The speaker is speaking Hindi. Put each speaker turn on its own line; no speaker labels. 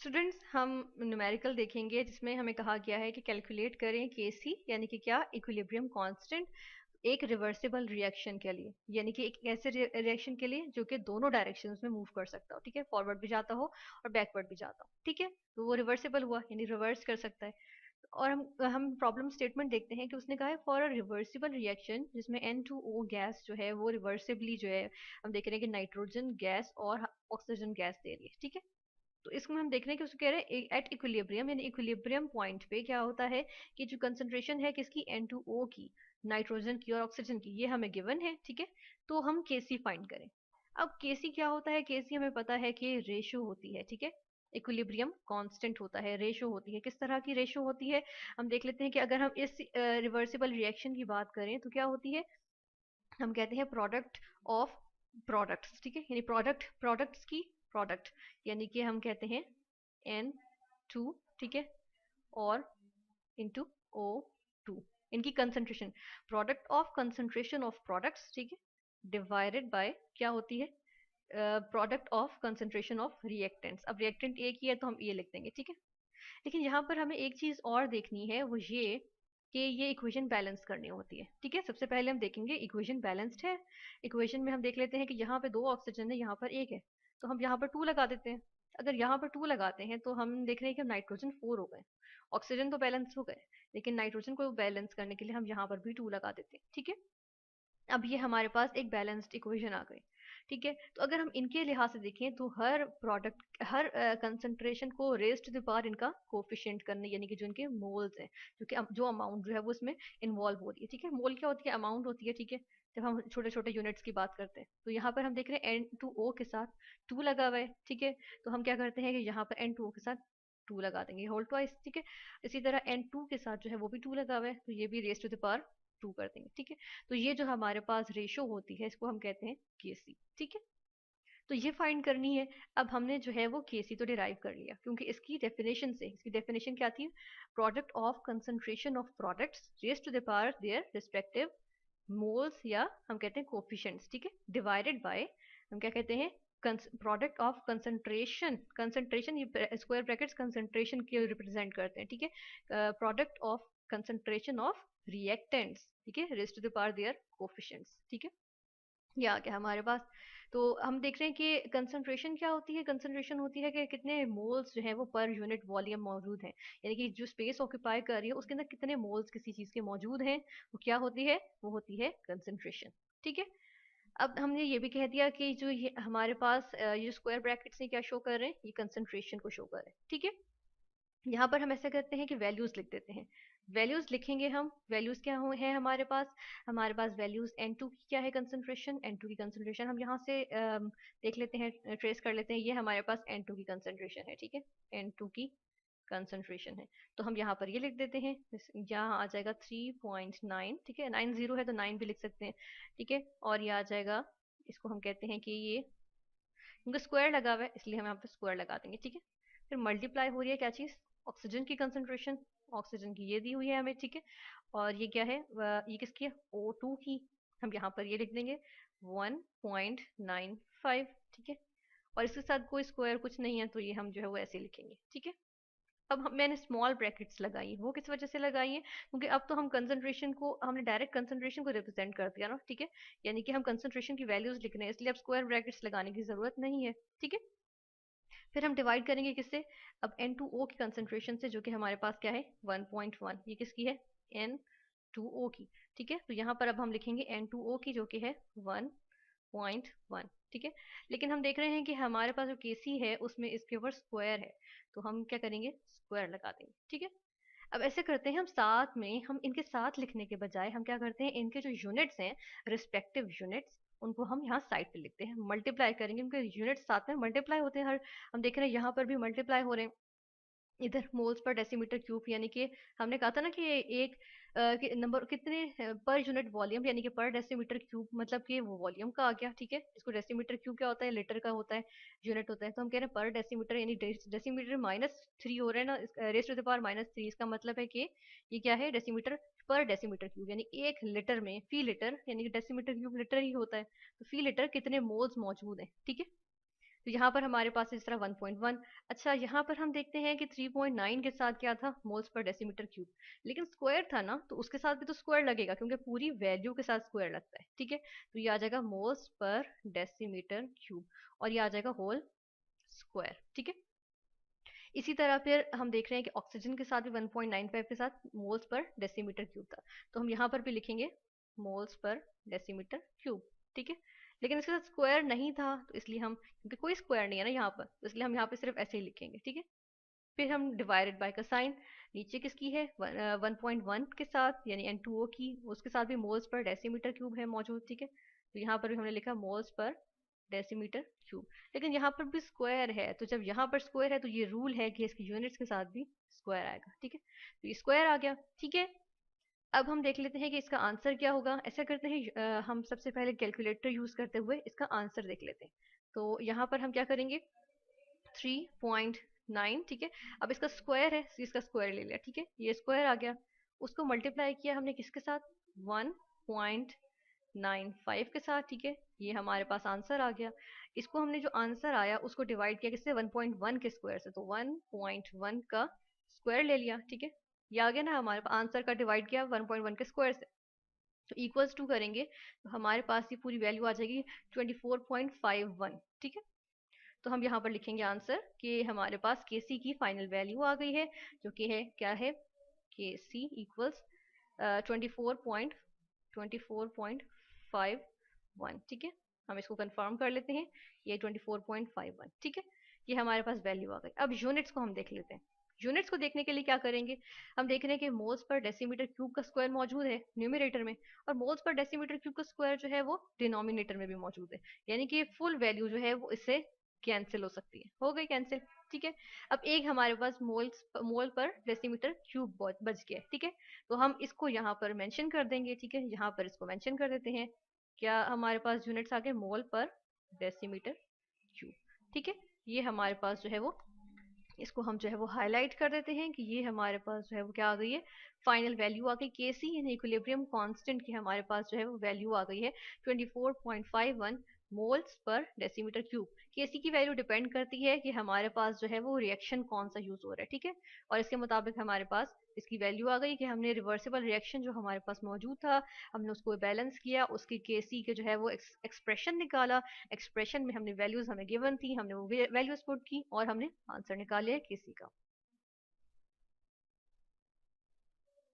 स्टूडेंट्स, हम न्यूमेरिकल देखेंगे जिसमें हमें कहा गया है कि कैलकुलेट करें केसी यानी कि क्या, इक्विलिब्रियम कांस्टेंट एक रिवर्सिबल रिएक्शन के लिए, यानी कि एक ऐसे रिएक्शन के लिए जो कि दोनों डायरेक्शंस में मूव कर सकता हो। ठीक है, फॉरवर्ड भी जाता हो और बैकवर्ड भी जाता हो। ठीक है, तो वो रिवर्सिबल हुआ यानी रिवर्स कर सकता है। और हम प्रॉब्लम स्टेटमेंट देखते हैं कि उसने कहा है फॉर अ रिवर्सिबल रिएक्शन जिसमें N2O गैस जो है वो रिवर्सिबली जो है, हम देख रहे हैं कि नाइट्रोजन गैस और ऑक्सीजन गैस दे रही है। ठीक है, तो इसमें हम देख रहे हैं कि उसको कह रहे हैं एट इक्विलिब्रियम, यानी इक्विलिब्रियम पॉइंट पे क्या होता है कि जो कंसंट्रेशन है किसकी, N2O की, नाइट्रोजन की और ऑक्सीजन की, ये हमें गिवन है। ठीक है, तो हम केसी फाइंड करें। अब केसी क्या होता है, केसी हमें पता है कि रेशो होती है। ठीक है, इक्विलिब्रियम कांस्टेंट होता है, रेशो होती है। किस तरह की रेशो होती है, हम देख लेते हैं कि अगर हम इस रिवर्सिबल रिएक्शन की बात करें तो क्या होती है, हम कहते हैं प्रोडक्ट ऑफ प्रोडक्ट्स। ठीक है, यानी प्रोडक्ट्स की प्रोडक्ट, यानी कि हम कहते हैं N2, ठीक है, और इंटू O2, इनकी concentration, product of concentration of products, ठीक है, डिवाइडेड बाय क्या होती है, product of concentration of reactants. अब रिएक्टेंट एक ही है तो हम ये लिख देंगे। ठीक है, लेकिन यहाँ पर हमें एक चीज और देखनी है, वो ये कि ये इक्वेशन बैलेंस करनी होती है। ठीक है, सबसे पहले हम देखेंगे इक्वेशन बैलेंस्ड है। इक्वेशन में हम देख लेते हैं कि यहाँ पे 2 ऑक्सीजन है, यहाँ पर एक है, तो हम यहाँ पर 2 लगा देते हैं। अगर यहाँ पर 2 लगाते हैं तो हम देख रहे हैं कि नाइट्रोजन 4 हो गए, ऑक्सीजन तो बैलेंस हो गए, लेकिन नाइट्रोजन को बैलेंस करने के लिए हम यहाँ पर भी 2 लगा देते हैं। ठीक है, अब ये हमारे पास एक बैलेंस्ड इक्वेशन आ गई। ठीक है, तो अगर हम इनके लिहाज से देखें तो हर प्रोडक्ट, हर कंसंट्रेशन को रेज टू द पावर इनका कोफिशिएंट करने, यानी कि जो इनके मोल्स हैं, जो कि जो अमाउंट जो है वो इसमें इन्वॉल्व हो रही है। ठीक है, मोल क्या होती है, अमाउंट होती है। ठीक है, जब हम छोटे छोटे यूनिट्स की बात करते हैं तो यहाँ पर हम देख रहे हैं N2O के साथ 2 लगा हुआ है। ठीक है, तो हम क्या करते हैं कि यहाँ पर N2O के साथ 2 लगा देंगे होल ट्वाइस। ठीक है, इसी तरह N2 के साथ जो है वो भी 2 लगा हुआ है, तो ये भी रेज टू द पावर 2 कर देंगे। ठीक है, तो ये जो हमारे पास रेशो होती है इसको हम कहते हैं केसी। ठीक है, तो ये फाइंड करनी है। अब हमने जो है वो केसी तो डिराइव कर लिया, क्योंकि इसकी डेफिनेशन से, इसकी डेफिनेशन क्या थी, product of concentration of products raise to the power their respective moles, या हम कहते हैं कोफिशिएंट्स। ठीक है, डिवाइडेड बाय, हम क्या कहते हैं, प्रोडक्ट ऑफ कंसंट्रेशन, कंसंट्रेशन ये स्क्वायर ब्रैकेट्स कंसंट्रेशन के रिप्रेजेंट करते हैं। ठीक है, product of concentration of reactants, ठीक है, raise to the power their coefficients. ठीक है, ये आ गया हमारे पास। तो हम देख रहे हैं कि कंसंट्रेशन क्या होती है, कंसंट्रेशन होती है कि कितने मोल्स जो है वो पर यूनिट वॉल्यूम मौजूद हैं, यानी कि जो स्पेस ऑक्यूपाई कर रही है उसके अंदर कितने मोल्स किसी चीज के मौजूद हैं, वो क्या होती है, वो होती है कंसंट्रेशन। ठीक है, अब हमने ये भी कह दिया कि जो ये हमारे पास ये स्क्वायर ब्रैकेट्स क्या शो कर रहे हैं, ये कंसंट्रेशन को शो कर रहे हैं। ठीक है, यहाँ पर हम ऐसा करते हैं कि वैल्यूज लिख देते हैं। वैल्यूज लिखेंगे हम, वैल्यूज क्या है हमारे पास वैल्यूज N2 की क्या है, कंसंट्रेशन, N2 की कंसंट्रेशन हम यहाँ से देख लेते हैं, ट्रेस कर लेते हैं, ये हमारे पास N2 की कंसंट्रेशन है। ठीक है, N2 की कंसंट्रेशन है, तो हम यहाँ पर ये लिख देते हैं, यहाँ आ जाएगा 3.9। ठीक है, 9 0 है तो 9 भी लिख सकते हैं। ठीक है, और ये आ जाएगा, इसको हम कहते हैं कि ये, क्योंकि स्क्वायर लगा हुआ है इसलिए हम यहाँ पे स्क्वायर लगा देंगे। ठीक है, फिर मल्टीप्लाई हो रही है क्या चीज, ऑक्सीजन की कंसंट्रेशन, ऑक्सीजन की ये दी हुई है हमें। ठीक है, और ये क्या है, ये किसकी है, O2 की, हम यहाँ पर ये लिख देंगे 1.95। ठीक है, और इसके साथ कोई स्क्वायर कुछ नहीं है तो ये हम जो है वो ऐसे लिखेंगे। ठीक है, अब मैंने स्मॉल ब्रैकेट्स लगाई, वो किस वजह से लगाई है, क्योंकि अब तो हम कंसंट्रेशन को, हमने डायरेक्ट कंसंट्रेशन को रिप्रेजेंट कर दिया ना। ठीक है, यानी कि हम कंसंट्रेशन की वैल्यूज लिख रहे हैं, इसलिए अब स्क्वायर ब्रैकेट्स लगाने की जरूरत नहीं है। ठीक है, फिर हम डिवाइड करेंगे किससे, अब N2O की कंसंट्रेशन से, जो कि हमारे पास क्या है 1.1, ये किसकी है, N2O की। ठीक है, तो यहाँ पर अब हम लिखेंगे N2O की जो कि है 1.1। ठीक है, लेकिन हम देख रहे हैं कि हमारे पास जो केसी है उसमें इसके ऊपर स्क्वायर है, तो हम क्या करेंगे, स्क्वायर लगा देंगे। ठीक है, अब ऐसे करते हैं हम साथ में, हम इनके साथ लिखने के बजाय हम क्या करते हैं, इनके जो यूनिट्स हैं, रिस्पेक्टिव यूनिट्स, उनको हम यहाँ साइड पे लिखते हैं, मल्टीप्लाई करेंगे, उनके यूनिट्स साथ में मल्टीप्लाई होते हैं हर, हम देख रहे हैं यहाँ पर भी मल्टीप्लाई हो रहे हैं, इधर मोल्स पर डेसीमीटर क्यूब, यानी कि हमने कहा था ना कि एक नंबर कितने पर यूनिट वॉल्यूम, यानी कि पर डेसीमीटर क्यूब, मतलब कि वो वॉल्यूम का आ गया। ठीक है, इसको डेसीमीटर क्यूब क्या होता है, लीटर का होता है, यूनिट होता है, तो हम कह रहे हैं पर डेसीमीटर, यानी डेसीमीटर -3 हो रहे हैं ना, रेस टू द पावर -3, इसका मतलब है कि ये क्या है, डेसीमीटर पर डेसीमीटर क्यूब, यानी 1 लीटर में फी लीटर, यानी कि डेसीमीटर क्यूब लीटर ही होता है, तो फी लीटर कितने मोल्स मौजूद है। ठीक है, तो यहाँ पर हमारे पास इस तरह 1.1। अच्छा, यहाँ पर हम देखते हैं कि 3.9 के साथ क्या था, मोल्स पर डेसीमीटर क्यूब, लेकिन स्क्वायर था ना, तो उसके साथ भी तो स्क्वायर लगेगा क्योंकि पूरी वैल्यू के साथ स्क्वायर लगता है, ठीक है। तो ये आ जाएगा मोल्स पर डेसीमीटर क्यूब, और ये आ जाएगा होल स्क्वायर, ठीक है। इसी तरह फिर हम देख रहे हैं कि ऑक्सीजन के साथ भी 1.95 के साथ मोल्स पर डेसीमीटर क्यूब था, तो हम यहाँ पर भी लिखेंगे मोल्स पर डेसीमीटर क्यूब, ठीक है। लेकिन इसके साथ स्क्वायर नहीं था, तो इसलिए हम, क्योंकि कोई स्क्वायर नहीं है ना यहाँ पर, तो इसलिए हम यहाँ पे सिर्फ ऐसे ही लिखेंगे, ठीक है। फिर हम डिवाइडेड बाय का साइन, नीचे किसकी है, 1.1 के साथ यानी N2O की, उसके साथ भी मोल्स पर डेसीमीटर क्यूब है मौजूद, ठीक है। तो यहाँ पर भी हमने लिखा मोल्स पर डेसीमीटर क्यूब, लेकिन यहाँ पर भी स्क्वायर है, तो जब यहाँ पर स्क्वायर है तो ये रूल है कि इसकी यूनिट्स के साथ भी स्क्वायर आएगा, ठीक है। तो ये स्क्वायर आ गया, ठीक है। अब हम देख लेते हैं कि इसका आंसर क्या होगा। ऐसा करते हैं, हम सबसे पहले कैलकुलेटर यूज करते हुए इसका आंसर देख लेते हैं। तो यहाँ पर हम क्या करेंगे, 3.9, ठीक है। अब इसका स्क्वायर है, इसका स्क्वायर ले लिया, ठीक है, ये स्क्वायर आ गया। उसको मल्टीप्लाई किया हमने किसके साथ, 1.95 के साथ, ठीक है। ये हमारे पास आंसर आ गया। इसको हमने जो आंसर आया उसको डिवाइड किया किससे, 1.1 के स्क्वायर से, तो 1.1 का स्क्वायर ले लिया, ठीक है। ये आ गया ना हमारे पास, आंसर का डिवाइड किया 1.1 के स्क्वायर से, तो इक्वल्स टू करेंगे तो हमारे पास ये पूरी वैल्यू आ जाएगी 24.51, ठीक है। तो हम यहाँ पर लिखेंगे आंसर कि हमारे पास के सी की फाइनल वैल्यू आ गई है, जो कि है क्या है, के सी इक्वल्स 24.51, ठीक है। हम इसको कंफर्म कर लेते हैं, ये 24.51, ठीक है। ये हमारे पास वैल्यू आ गई। अब यूनिट्स को हम देख लेते हैं। यूनिट्स को देखने के लिए क्या करेंगे, हम देख रहे हैं कि मोल्स पर डेसीमीटर क्यूब का स्क्वायर मौजूद है न्यूमरेटर में, और मोल्स पर डेसीमीटर क्यूब का स्क्वायर जो है वो डिनोमिनेटर में भी मौजूद है, यानी कि फुल वैल्यू जो है वो इससे कैंसिल हो सकती है, हो गई कैंसिल, ठीक है। अब एक हमारे पास मोल पर डेसीमीटर क्यूब बच गया, ठीक है। तो हम इसको यहाँ पर मेंशन कर देंगे, ठीक है, यहाँ पर इसको मेंशन कर देते हैं। क्या हमारे पास यूनिट्स आ गए, मोल पर डेसीमीटर क्यूब, ठीक है। ये हमारे पास जो है वो, इसको हम जो है वो हाईलाइट कर देते हैं कि ये हमारे पास जो है वो क्या आ गई है, फाइनल वैल्यू आ गई के सी यानी इक्विलिब्रियम कांस्टेंट की हमारे पास जो है वो वैल्यू आ गई है 24.51 मोल्स पर डेसीमीटर क्यूब। केसी की वैल्यू डिपेंड करती है कि हमारे पास जो है वो रिएक्शन कौन सा यूज हो रहा है, ठीक है। और इसके मुताबिक हमारे पास इसकी वैल्यू आ गई कि हमने रिवर्सिबल रिएक्शन जो हमारे पास मौजूद था, हमने उसको बैलेंस किया, उसकी केसी के जो है वो एक्सप्रेशन निकाला। एक्सप्रेशन में हमने वैल्यूज हमें गिवन थी, हमने वो वैल्यूज पुट की और हमने आंसर निकाल लिया केसी का।